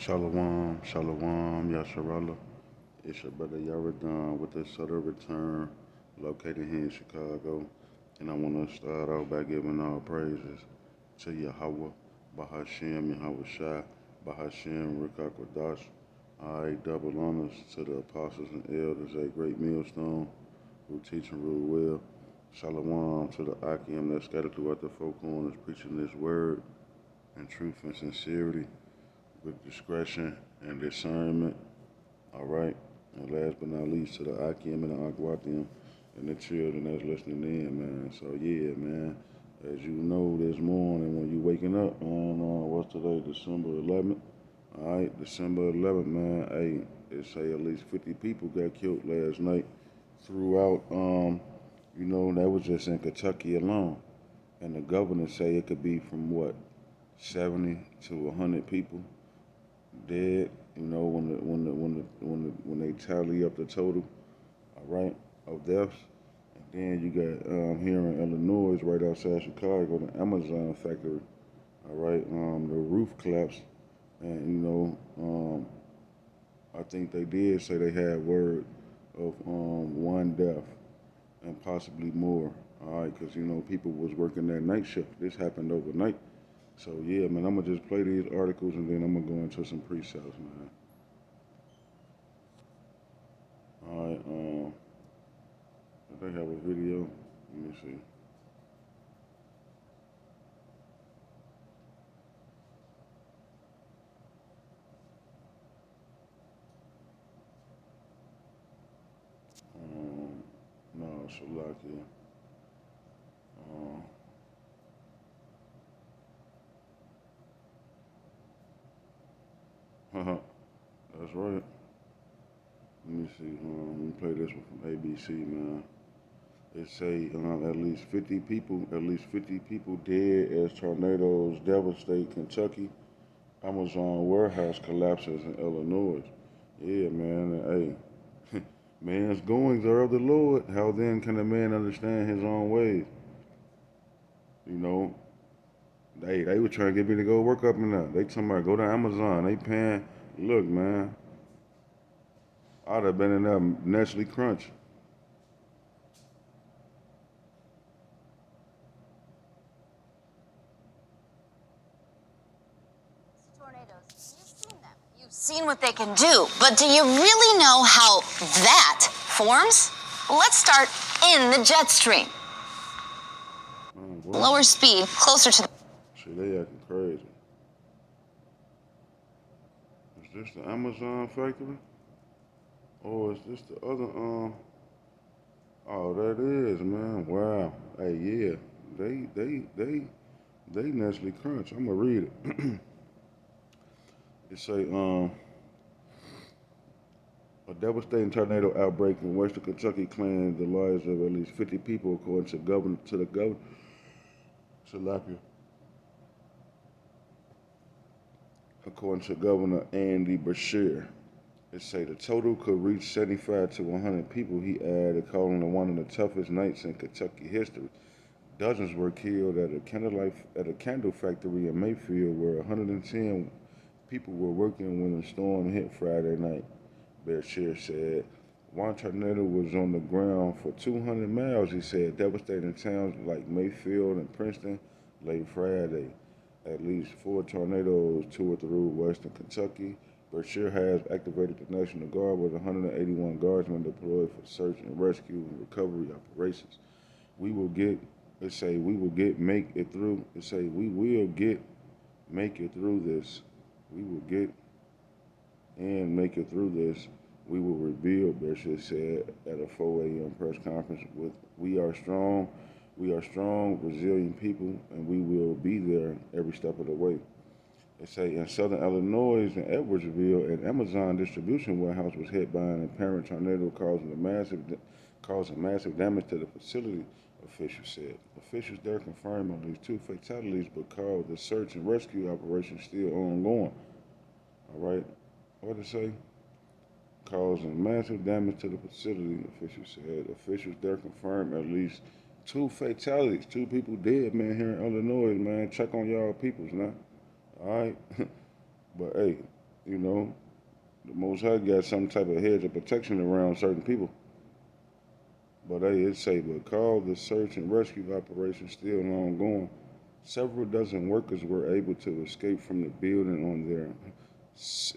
Shalom, shalom, Yasharallah. It's your brother Yaradon with the Sutter Return, located here in Chicago. And I want to start off by giving all praises to Yahweh, Bahashem, Yahweh Shai, Bahashem, Rikakwadash. I double honors to the apostles and elders at Great Millstone who teach and rule well. Shalom to the Akim that scattered throughout the four corners, preaching this word in truth and sincerity, with discretion and discernment. All right. And last but not least, to the Akim and the Akwatium and the children that's listening in, man. So, yeah, man. As you know, this morning when you waking up on, what's today, December 11th? All right, December 11th, man. Hey, they say at least 50 people got killed last night throughout, that was just in Kentucky alone. And the governor say it could be from what, 70 to 100 people dead. When they tally up the total, all right, of deaths. And then you got here in Illinois, right outside Chicago, the Amazon factory. All right, the roof collapsed, and I think they did say they had word of one death and possibly more. All right, because people was working that night shift. This happened overnight. So yeah, man, I'm gonna just play these articles and then I'm gonna go into some pre-sales, man. All right, they have a video. Let me see. Um, no, Shalakia. Um, that's right. Let me see. Let me play this one from ABC, man. It say at least 50 people dead as tornadoes devastate Kentucky. Amazon warehouse collapses in Illinois. Yeah, man. Hey, man's goings are of the Lord. How then can a man understand his own ways? You know, they were trying to get me to go work up in there. They talking about go to Amazon. They paying. Look, man, I'd have been in there Nestle Crunch. You've seen what they can do, but do you really know how that forms? Let's start in the jet stream. Lower speed, closer to the... Shit, they acting crazy. Is this the Amazon factory? Or is this the other, oh, that is, man. Wow. Hey, yeah. They Nestle Crunch. I'm gonna read it. It say, a devastating tornado outbreak in western Kentucky claimed the lives of at least 50 people, according to the governor. Salapia. According to Governor Andy Beshear. It say the total could reach 75 to 100 people, he added, calling it one of the toughest nights in Kentucky history. Dozens were killed at a candle factory in Mayfield, where 110 people were working when the storm hit Friday night. Beshear said one tornado was on the ground for 200 miles. He said, devastating towns like Mayfield and Princeton late Friday. At least 4 tornadoes tore through western Kentucky. Beshear has activated the National Guard with 181 guardsmen deployed for search and rescue and recovery operations. We will get, we will get, make it through. We will get, make it through this. We will get and make it through this. We will rebuild, Beshear said at a 4 a.m. press conference. We are strong, resilient people, and we will be there every step of the way. They say in southern Illinois, in Edwardsville, an Amazon distribution warehouse was hit by an apparent tornado, causing massive damage to the facility, officials said. Officials there confirmed at least 2 fatalities, but called the search and rescue operation still ongoing. All right, what did it say? Causing massive damage to the facility, officials said. Officials there confirmed at least 2 fatalities, 2 people dead, man, here in Illinois, man. Check on y'all peoples now. All right. But hey, You know, the Most High got some type of hedge of protection around certain people. But hey, it say, but call the search and rescue operation still ongoing. Several dozen workers were able to escape from the building on their.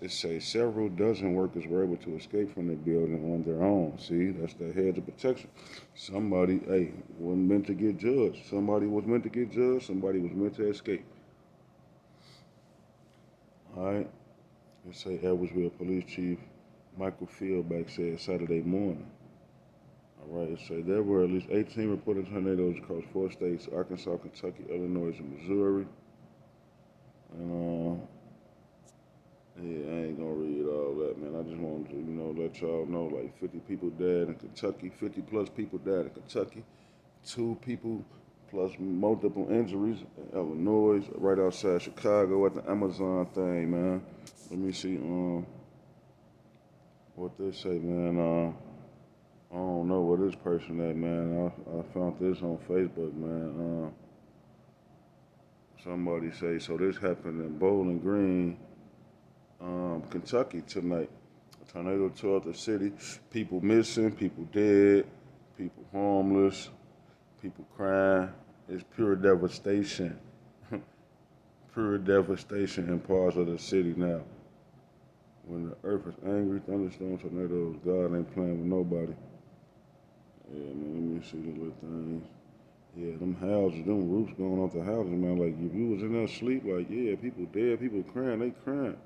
It say several dozen workers were able to escape from the building on their own. See, that's the hedge of protection. Somebody, hey, wasn't meant to get judged. Somebody was meant to get judged. Somebody was meant to escape. All right. It say Edwardsville Police Chief Michael Fieldback said Saturday morning. All right, it say there were at least 18 reported tornadoes across 4 states: Arkansas, Kentucky, Illinois, and Missouri. And yeah, I ain't gonna read all that, man. I just wanted to, let y'all know, like 50 people died in Kentucky, 50 plus people died in Kentucky, 2 people plus multiple injuries in Illinois, right outside Chicago at the Amazon thing, man. Let me see, what they say, man. I don't know where this person at, man. I found this on Facebook, man. Somebody say, so this happened in Bowling Green, Kentucky tonight. A tornado tore up the city. People missing, people dead, people homeless, people crying. It's pure devastation. Pure devastation in parts of the city now. When the earth is angry, thunderstorms, tornadoes, God ain't playing with nobody. Yeah, man, let me see the little things. Yeah, them houses, them roofs going off the houses, man. Like, if you was in there asleep, like, yeah, people dead, people crying, they crying.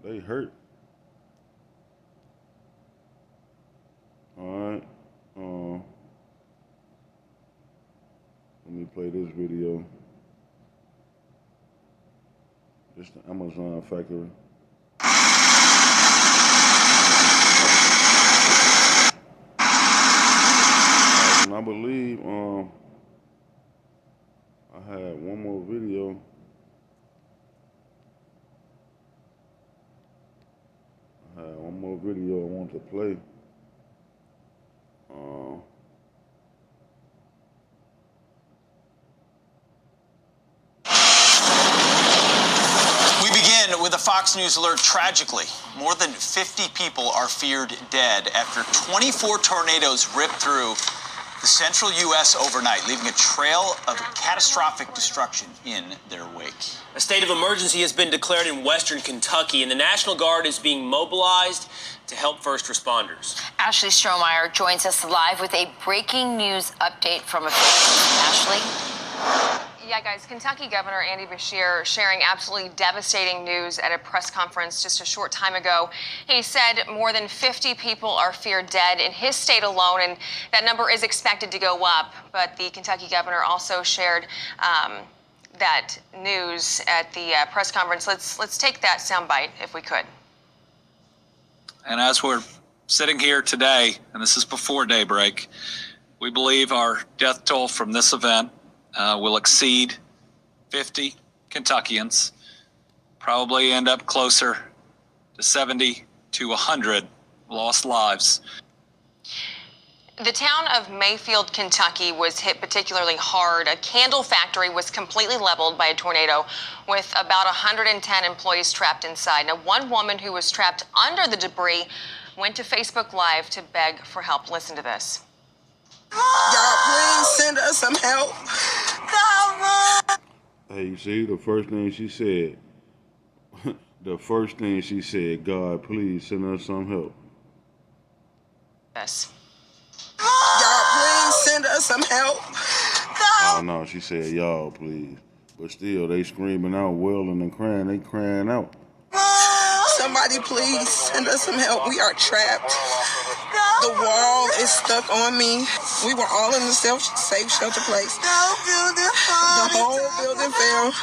They hurt. All right. Let me play this video. This the Amazon factory. And I believe I had one more video. I want to play. We begin with a Fox News alert. Tragically, more than 50 people are feared dead after 24 tornadoes ripped through the central U.S. overnight, leaving a trail of catastrophic destruction in their wake. A state of emergency has been declared in western Kentucky, and the National Guard is being mobilized to help first responders. Ashley Strohmeyer joins us live with a breaking news update from officials. Ashley? Yeah, guys, Kentucky Governor Andy Beshear sharing absolutely devastating news at a press conference just a short time ago. He said more than 50 people are feared dead in his state alone, and that number is expected to go up. But the Kentucky governor also shared that news at the press conference. Let's take that soundbite if we could. And as we're sitting here today, and this is before daybreak, we believe our death toll from this event will exceed 50 Kentuckians, probably end up closer to 70 to 100 lost lives. The town of Mayfield, Kentucky was hit particularly hard. A candle factory was completely leveled by a tornado with about 110 employees trapped inside. Now, one woman who was trapped under the debris went to Facebook Live to beg for help. Listen to this. Y'all, please send us some help. Hey, you see, the first thing she said, God, please send us some help. This. Y'all, please send us some help. Oh, no, she said, y'all, please. But still, they screaming out, wailing and crying. They crying out. Somebody please send us some help. We are trapped. The wall is stuck on me. We were all in the safe shelter place. The whole building fell.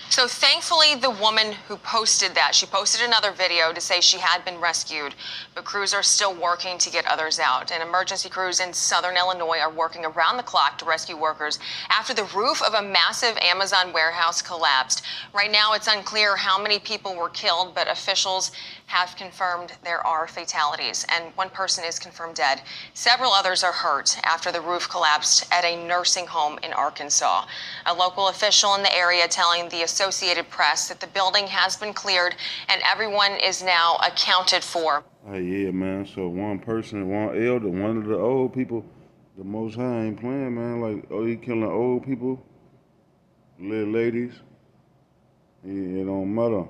So thankfully, the woman who posted that, she posted another video to say she had been rescued, but crews are still working to get others out. And emergency crews in southern Illinois are working around the clock to rescue workers after the roof of a massive Amazon warehouse collapsed. Right now, it's unclear how many people were killed, but officials have confirmed there are fatalities, and one person is confirmed dead. Several others are hurt after the roof collapsed at a nursing home in Arkansas. A local official in the area telling the Associated Press that the building has been cleared and everyone is now accounted for. Hey, yeah, man. So one person, one elder, one of the old people, the Most High ain't playing, man. Like, oh, he killing old people, little ladies. It don't matter.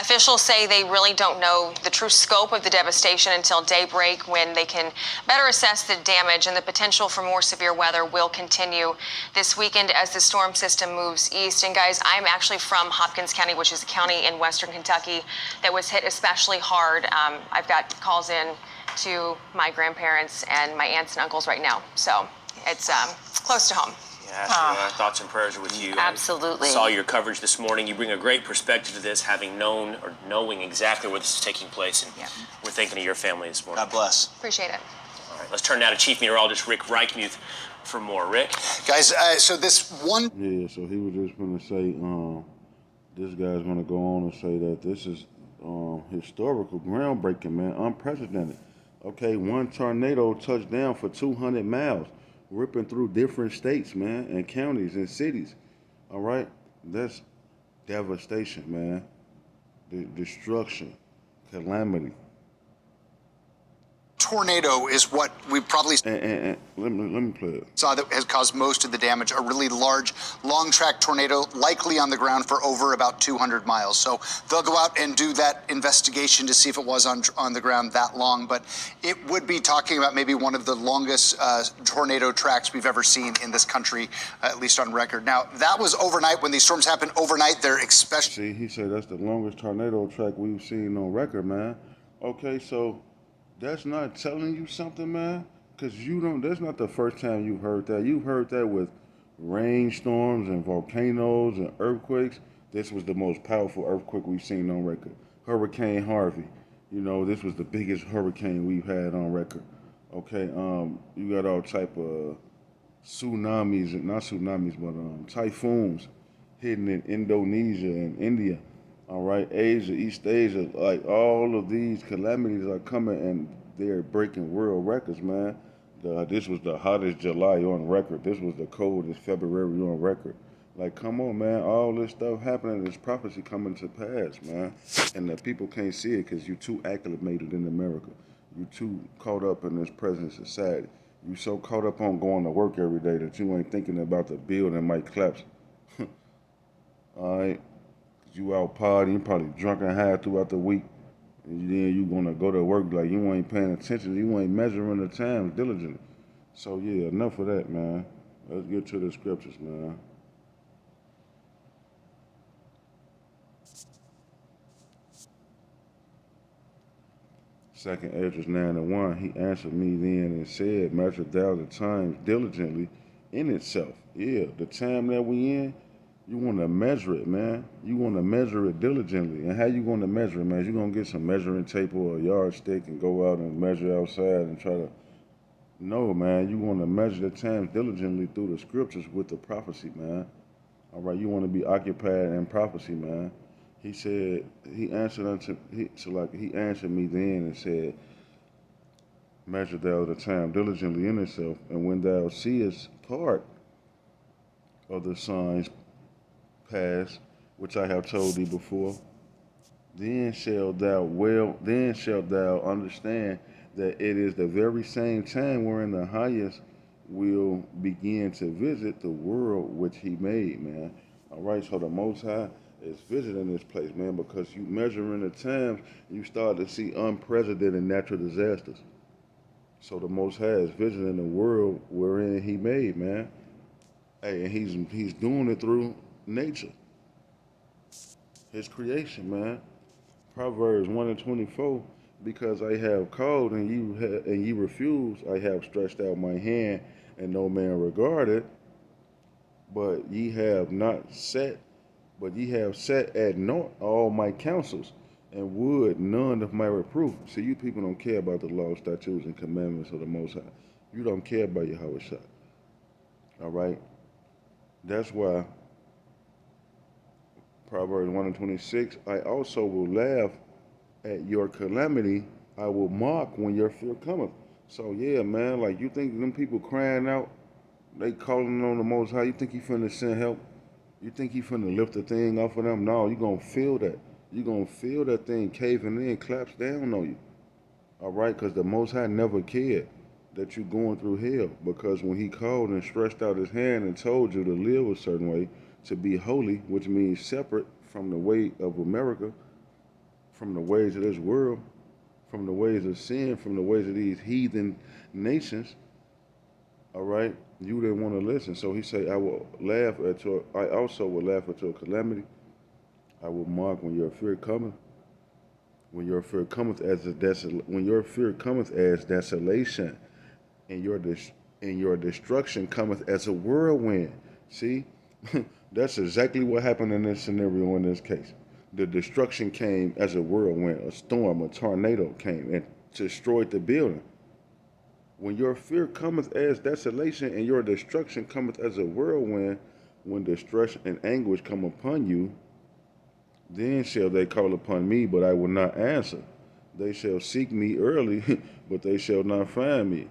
Officials say they really don't know the true scope of the devastation until daybreak, when they can better assess the damage, and the potential for more severe weather will continue this weekend as the storm system moves east. And guys, I'm actually from Hopkins County, which is a county in western Kentucky that was hit especially hard. I've got calls in to my grandparents and my aunts and uncles right now, so it's close to home. Yeah, Ashley, our thoughts and prayers are with you. Absolutely. I saw your coverage this morning. You bring a great perspective to this, having known or knowing exactly where this is taking place. And we're thinking of your family this morning. God bless. Appreciate it. All right, let's turn now to Chief Meteorologist Rick Reichmuth for more. Rick? Guys, so this one... Yeah, so he was just going to say, this guy's going to go on and say that this is historical, groundbreaking, man, unprecedented. Okay, one tornado touched down for 200 miles. Ripping through different states, man, and counties and cities. All right? That's devastation, man. Destruction, calamity. Tornado is what we probably And let me play it. saw that has caused most of the damage. A really large, long-track tornado, likely on the ground for over about 200 miles. So they'll go out and do that investigation to see if it was on the ground that long. But it would be talking about maybe one of the longest tornado tracks we've ever seen in this country, at least on record. Now, that was overnight. When these storms happen overnight, they're especially... See, he said that's the longest tornado track we've seen on record, man. Okay, so that's not telling you something, man? Because that's not the first time you've heard that. You've heard that with rainstorms and volcanoes and earthquakes. This was the most powerful earthquake we've seen on record. Hurricane Harvey. This was the biggest hurricane we've had on record. Okay, you got all type of tsunamis, not tsunamis, but typhoons hitting in Indonesia and India. All right, Asia, East Asia, like all of these calamities are coming and they're breaking world records, man. This was the hottest July on record. This was the coldest February on record. Like, come on, man. All this stuff happening, this prophecy coming to pass, man. And the people can't see it because you're too acclimated in America. You're too caught up in this present society. You're so caught up on going to work every day that you ain't thinking about the building might collapse. All right? You out partying, you probably drunk and high throughout the week, and then you gonna go to work like you ain't paying attention, you ain't measuring the times diligently. So yeah, enough of that, man. Let's get to the scriptures, man. Second Esdras 9:1, he answered me then and said, measure thou the times diligently in itself. Yeah, the time that we in, you want to measure it, man. You want to measure it diligently. And how you going to measure it, man? You going to get some measuring tape or a yardstick and go out and measure outside and try to... No, man. You want to measure the times diligently through the scriptures with the prophecy, man. All right, you want to be occupied in prophecy, man. He said, he answered me then and said, measure thou the time diligently in itself, and when thou seest part of the signs past, which I have told thee before, then shalt thou understand that it is the very same time wherein the highest will begin to visit the world which he made, man. All right, so the Most High is visiting this place, man, because you measuring the times, you start to see unprecedented natural disasters. So the Most High is visiting the world wherein he made, man. Hey, and he's doing it through nature, his creation, man. Proverbs 1:24, because I have called and you refuse, I have stretched out my hand and no man regarded, but ye have set at naught all my counsels, and would none of my reproof. See, you people don't care about the law, statutes, and commandments of the Most High. You don't care about Yahweh Shai. All right? That's why Proverbs 1:26, I also will laugh at your calamity. I will mock when your fear cometh. So yeah, man, like, you think them people crying out, they calling on the Most High, you think he finna send help? You think he finna lift the thing off of them? No, you gonna feel that. You gonna feel that thing caving in, claps down on you. All right, because the Most High never cared that you going through hell. Because when he called and stretched out his hand and told you to live a certain way, to be holy, which means separate from the way of America, from the ways of this world, from the ways of sin, from the ways of these heathen nations, all right, you didn't want to listen. So he said, I also will laugh at your calamity. I will mock when your fear cometh. When your fear cometh as desolation, and your destruction cometh as a whirlwind. See, that's exactly what happened in this scenario. In this case, the destruction came as a whirlwind, a storm, a tornado came and destroyed the building. When your fear cometh as desolation, and your destruction cometh as a whirlwind, when distress and anguish come upon you, then shall they call upon me, but I will not answer. They shall seek me early, but they shall not find me.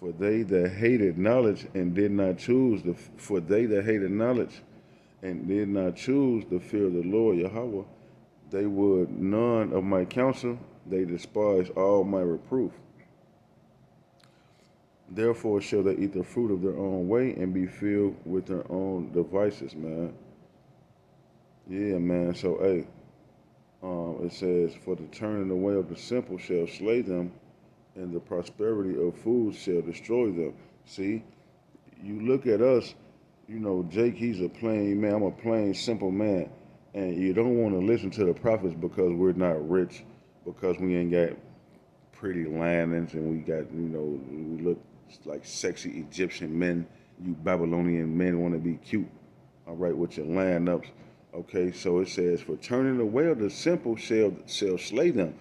For they that hated knowledge and did not choose the fear of the Lord Yahweh, they would none of my counsel, they despise all my reproof. Therefore shall they eat the fruit of their own way and be filled with their own devices, man. Yeah, man. So, hey, it says, for the turning away of the simple shall slay them, and the prosperity of fools shall destroy them. See, you look at us, you know, Jake, he's a plain man. I'm a plain, simple man. And you don't want to listen to the prophets because we're not rich, because we ain't got pretty landings, and we got, you know, we look like sexy Egyptian men. You Babylonian men want to be cute, all right, with your land ups. Okay, so it says, for turning away of the simple shall slay them.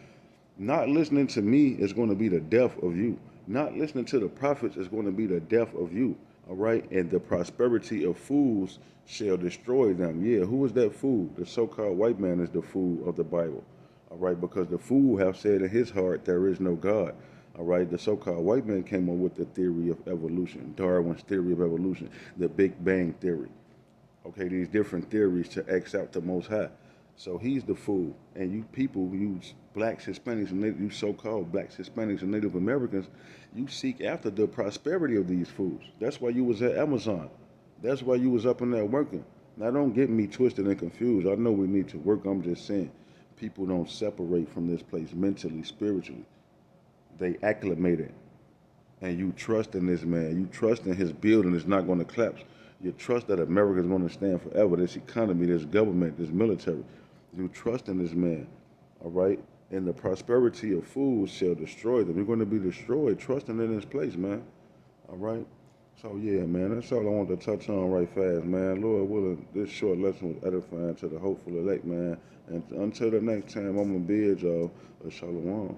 Not listening to me is going to be the death of you. Not listening to the prophets is going to be the death of you. All right, and the prosperity of fools shall destroy them. Yeah, who is that fool? The so-called white man is the fool of the Bible. All right, because the fool have said in his heart there is no God. All right, the so-called white man came up with the theory of evolution, Darwin's theory of evolution, the Big Bang theory. Okay, these different theories to X out the Most High. So he's the fool. And you people, you blacks, Hispanics, and you so-called blacks, Hispanics, and Native Americans, you seek after the prosperity of these fools. That's why you was at Amazon. That's why you was up in there working. Now, don't get me twisted and confused. I know we need to work. I'm just saying people don't separate from this place mentally, spiritually. They acclimated. And you trust in this man. You trust in his building is not going to collapse. You trust that America is going to stand forever. This economy, this government, this military. You trust in this man, all right? And the prosperity of fools shall destroy them. You're going to be destroyed trusting in this place, man, all right? So, yeah, man, that's all I want to touch on right fast, man. Lord willing, this short lesson was edifying to the hopeful elect, man. And until the next time, I'm going to bid y'all a shalom.